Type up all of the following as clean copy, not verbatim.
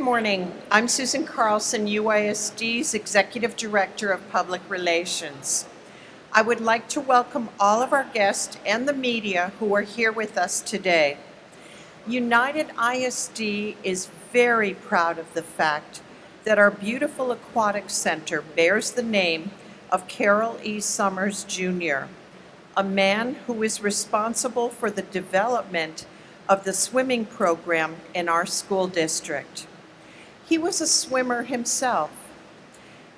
morning. I'm Susan Carlson, UISD's Executive Director of Public Relations. I would like to welcome all of our guests and the media who are here with us today. United ISD is very proud of the fact that our beautiful aquatic center bears the name of Carroll E. Summers, Jr., a man who is responsible for the development of the swimming program in our school district. He was a swimmer himself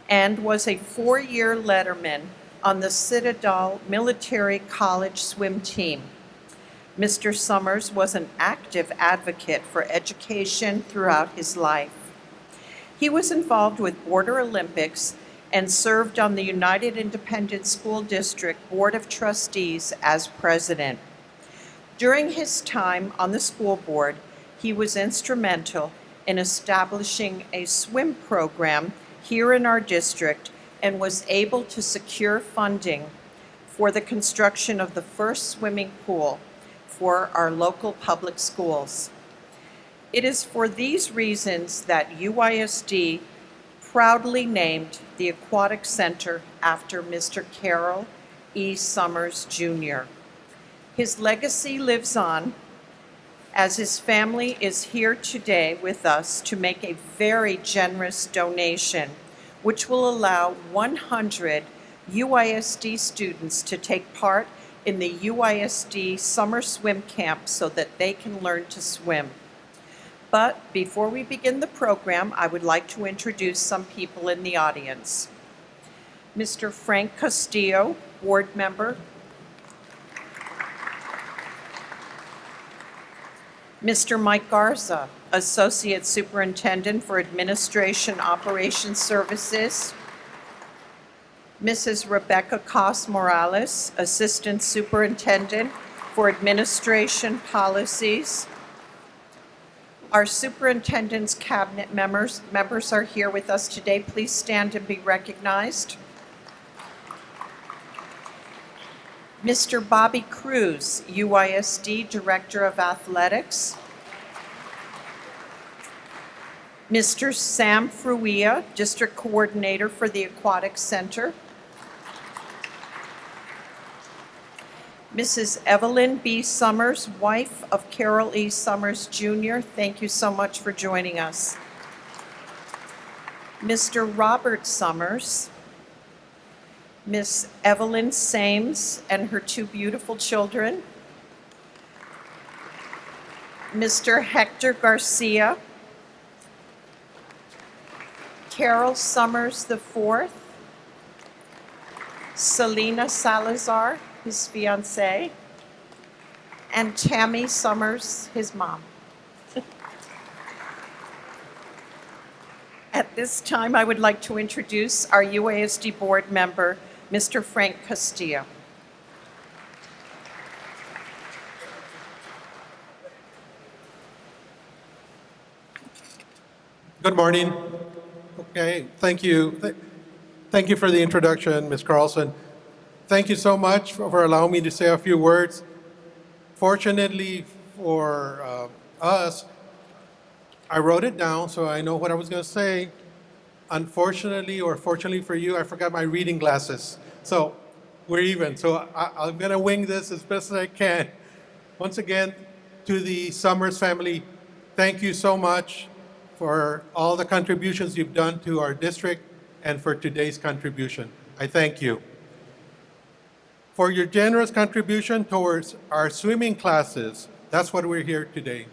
and was a 4-year letterman on the Citadel Military College swim team. Mr. Summers was an active advocate for education throughout his life. He was involved with Border Olympics and served on the United Independent School District Board of Trustees as president. During his time on the school board, he was instrumental in establishing a swim program here in our district and was able to secure funding for the construction of the first swimming pool for our local public schools. It is for these reasons that UISD proudly named the Aquatic Center after Mr. Carroll E. Summers, Jr. His legacy lives on as his family is here today with us to make a very generous donation, which will allow 100 UISD students to take part in the UISD Summer Swim Camp so that they can learn to swim. But before we begin the program, I would like to introduce some people in the audience. Mr. Frank Castillo, board member. Mr. Mike Garza, Associate Superintendent for Administration Operations Services. Mrs. Rebecca Cos Morales, Assistant Superintendent for Administration Policies. Our superintendent's cabinet members are here with us today. Please stand and be recognized. Mr. Bobby Cruz, UISD Director of Athletics. Mr. Sam Fruia, District Coordinator for the Aquatic Center. Mrs. Evelyn B. Summers, wife of Carroll E. Summers, Jr. Thank you so much for joining us. Mr. Robert Summers. Miss Evelyn Sames and her 2 beautiful children. Mr. Hector Garcia. Carol Summers IV. Selena Salazar, his fiancée. And Tammy Summers, his mom. At this time, I would like to introduce our UISD board member, Mr. Frank Castillo. Good morning. Okay, thank you. Thank you for the introduction, Ms. Carlson. Thank you so much for allowing me to say a few words. Fortunately for us, I wrote it down so I know what I was going to say. Unfortunately, or fortunately for you, I forgot my reading glasses. So we're even. So I'm going to wing this as best as I can. Once again, to the Summers family, thank you so much for all the contributions you've done to our district and for today's contribution. I thank you. For your generous contribution towards our swimming classes, that's what we're here today.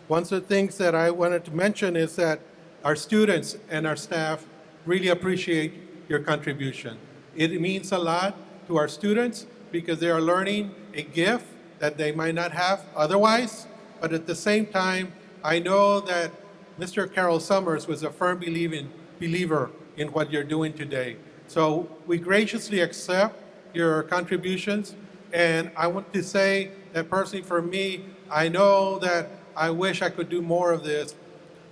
One of the things that I wanted to mention is that our students and our staff really appreciate your contribution. It means a lot to our students because they are learning a gift that they might not have otherwise, but at the same time, I know that Mr. Carroll Summers was a firm believer in what you're doing today. So we graciously accept your contributions, and I want to say that personally for me, I know that I wish I could do more of this,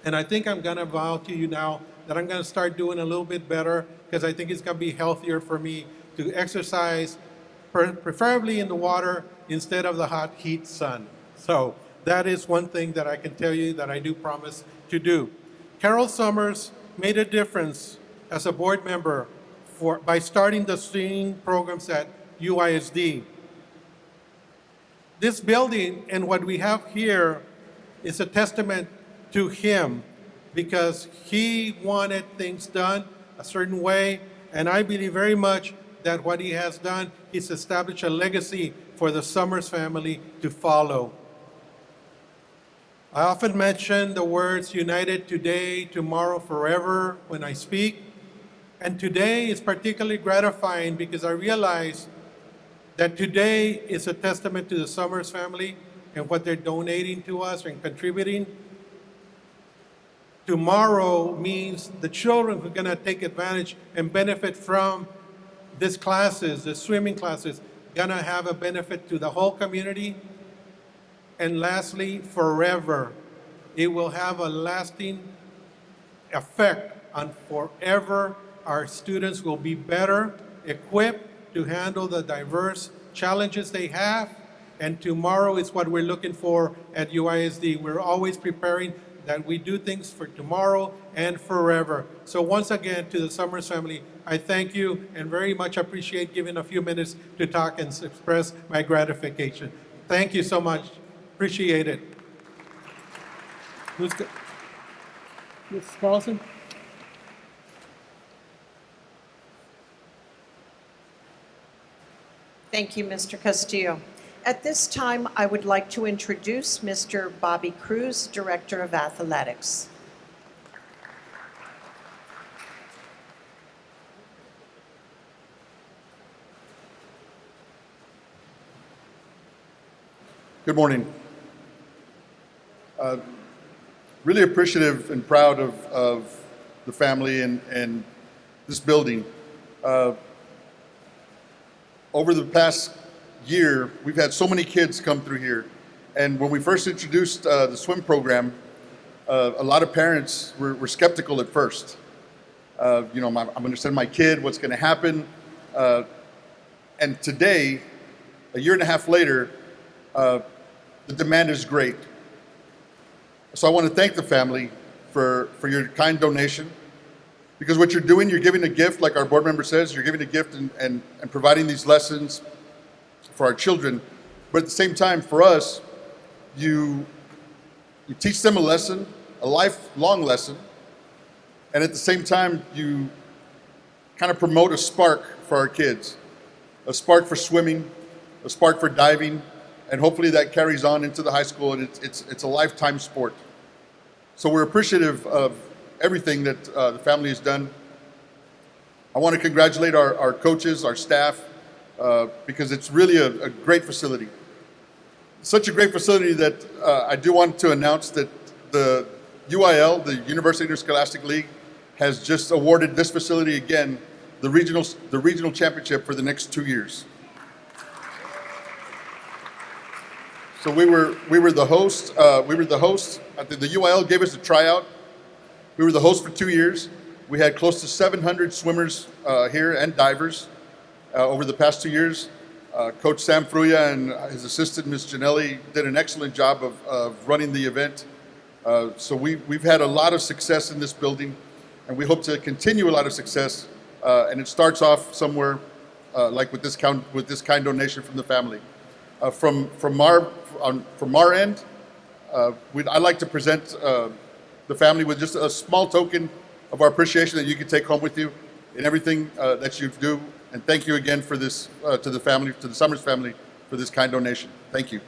and I think I'm gonna vow to you now that I'm gonna start doing a little bit better because I think it's gonna be healthier for me to exercise, preferably in the water instead of the hot heat sun. So that is one thing that I can tell you that I do promise to do. Carol Summers made a difference as a board member by starting the swimming programs at UISD. This building and what we have here is a testament to him because he wanted things done a certain way, and I believe very much that what he has done is established a legacy for the Summers family to follow. I often mention the words united today, tomorrow, forever when I speak. And today is particularly gratifying because I realize that today is a testament to the Summers family and what they're donating to us and contributing. Tomorrow means the children who are going to take advantage and benefit from these classes, the swimming classes, going to have a benefit to the whole community. And lastly, forever. It will have a lasting effect on forever. Our students will be better equipped to handle the diverse challenges they have. And tomorrow is what we're looking for at UISD. We're always preparing that we do things for tomorrow and forever. So once again, to the Summers family, I thank you and very much appreciate giving a few minutes to talk and express my gratification. Thank you so much. Appreciate it. Ms. Carlson? Thank you, Mr. Castillo. At this time, I would like to introduce Mr. Bobby Cruz, Director of Athletics. Good morning. Really appreciative and proud of the family and this building. Over the past year, we've had so many kids come through here. And when we first introduced the swim program, a lot of parents were skeptical at first. I'm going to send my kid, what's going to happen? And today, a year and a half later, the demand is great. So I want to thank the family for your kind donation, because what you're doing, you're giving a gift, like our board member says, you're giving a gift and providing these lessons for our children. But at the same time, for us, you teach them a lesson, a lifelong lesson, and at the same time, you kind of promote a spark for our kids, a spark for swimming, a spark for diving, and hopefully that carries on into the high school, and it's a lifetime sport. So we're appreciative of everything that the family has done. I want to congratulate our coaches, our staff, because it's really a great facility. Such a great facility that I do want to announce that the UIL, the University Interscholastic League, has just awarded this facility again the regional championship for the next 2 years. So we were the host. I think the UIL gave us a tryout. We were the host for 2 years. We had close to 700 swimmers here and divers over the past 2 years. Coach Sam Fruya and his assistant, Ms. Janelli, did an excellent job of running the event. So we've had a lot of success in this building, and we hope to continue a lot of success. And it starts off somewhere like with this kind donation from the family. From our end, I'd like to present the family with just a small token of our appreciation that you can take home with you in everything that you do. And thank you again for this, to the Summers family, for this kind donation. Thank you.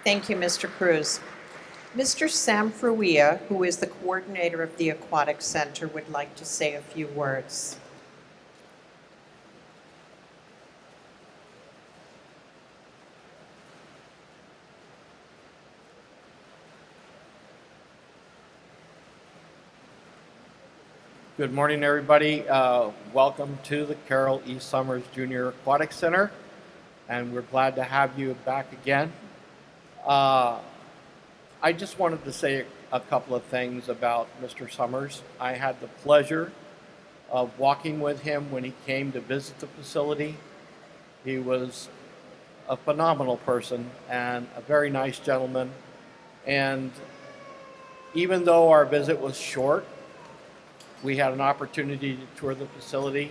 Thank you, Mr. Cruz. Mr. Sam Fruia, who is the coordinator of the Aquatic Center, would like to say a few words. Good morning, everybody. Welcome to the Carol E. Summers Junior Aquatic Center, and we're glad to have you back again. I just wanted to say a couple of things about Mr. Summers. I had the pleasure of walking with him when he came to visit the facility. He was a phenomenal person and a very nice gentleman. And even though our visit was short, we had an opportunity to tour the facility.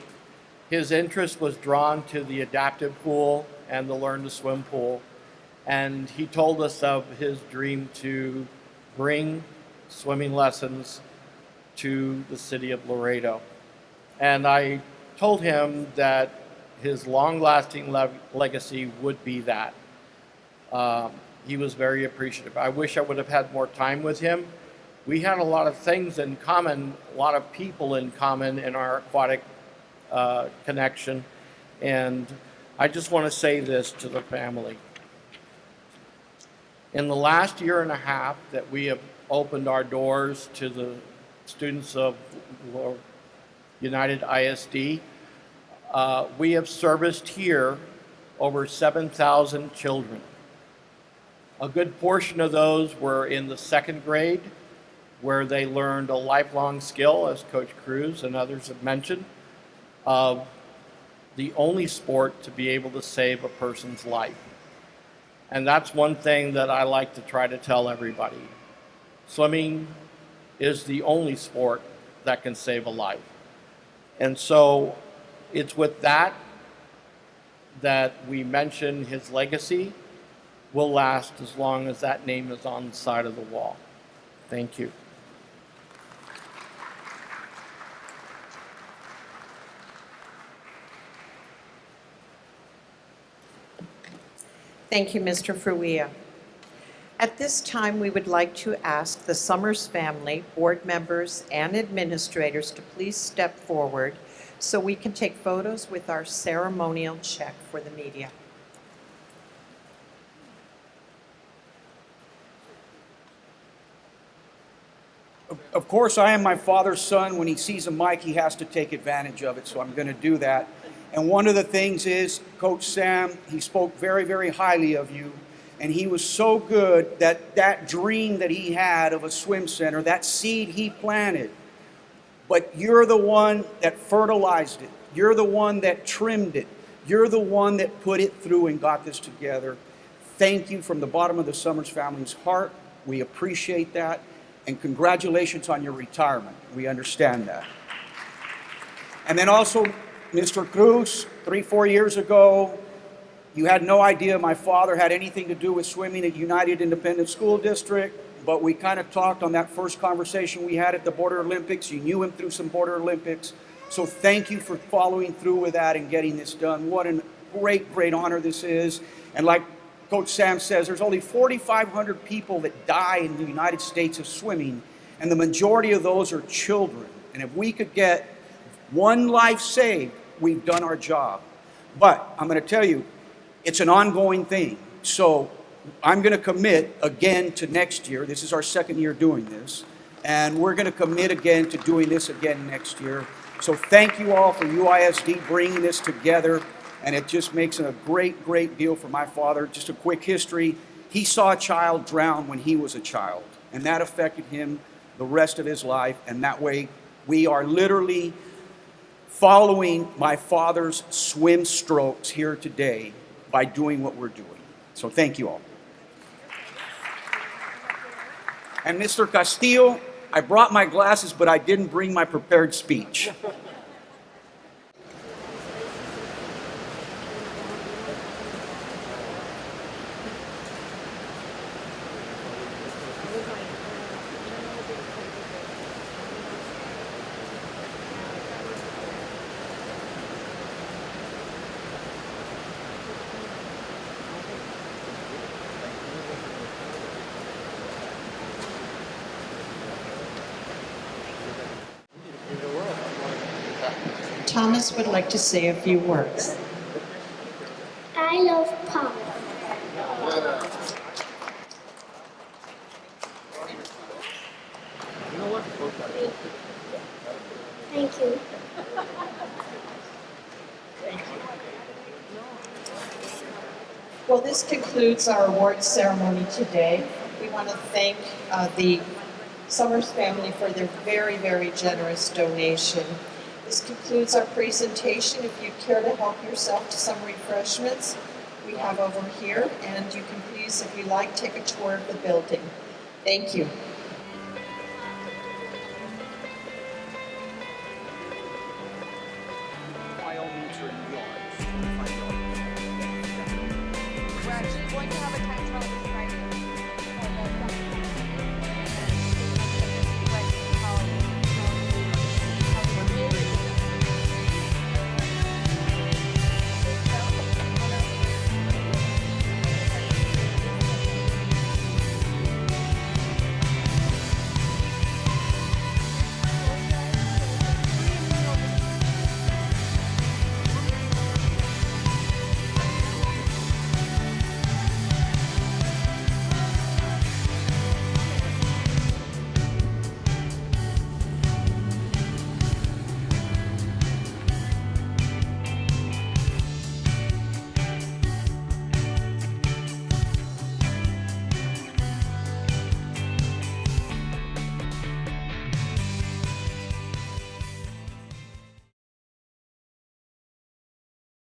His interest was drawn to the adaptive pool and the learn to swim pool. And he told us of his dream to bring swimming lessons to the city of Laredo. And I told him that his long-lasting legacy would be that. He was very appreciative. I wish I would have had more time with him. We had a lot of things in common, a lot of people in common in our aquatic connection. And I just want to say this to the family. In the last year and a half that we have opened our doors to the students of United ISD, we have serviced here over 7,000 children. A good portion of those were in the second grade, where they learned a lifelong skill, as Coach Cruz and others have mentioned, of the only sport to be able to save a person's life. And that's one thing that I like to try to tell everybody. Swimming is the only sport that can save a life. And so it's with that we mention his legacy will last as long as that name is on the side of the wall. Thank you. Thank you, Mr. Fruia. At this time, we would like to ask the Summers family, board members, and administrators to please step forward so we can take photos with our ceremonial check for the media. Of course, I am my father's son. When he sees a mic, he has to take advantage of it, so I'm going to do that. And one of the things is, Coach Sam, he spoke very, very highly of you. And he was so good that that dream that he had of a swim center, that seed he planted, but you're the one that fertilized it. You're the one that trimmed it. You're the one that put it through and got this together. Thank you from the bottom of the Summers family's heart. We appreciate that. And congratulations on your retirement. We understand that. And then also, Mr. Cruz, 3-4 years ago, you had no idea my father had anything to do with swimming at United Independent School District, but we kind of talked on that first conversation we had at the Border Olympics. You knew him through some Border Olympics. So thank you for following through with that and getting this done. What a great, great honor this is. And like Coach Sam says, there's only 4,500 people that die in the United States of swimming, and the majority of those are children. And if we could get one life saved, we've done our job. But I'm going to tell you, it's an ongoing thing. So I'm going to commit again to next year. This is our second year doing this. And we're going to commit again to doing this again next year. So thank you all for UISD bringing this together. And it just makes it a great, great deal for my father. Just a quick history. He saw a child drown when he was a child. And that affected him the rest of his life. And that way, we are literally following my father's swim strokes here today by doing what we're doing. So thank you all. And Mr. Castillo, I brought my glasses, but I didn't bring my prepared speech. Thomas would like to say a few words. I love Pop. Thank you. Well, this concludes our awards ceremony today. We want to thank the Summers family for their very, very generous donation. This concludes our presentation. If you'd care to help yourself to some refreshments, we have over here, and you can please, if you like, take a tour of the building. Thank you. By all means, are in the yard. We're actually going to have a 10-12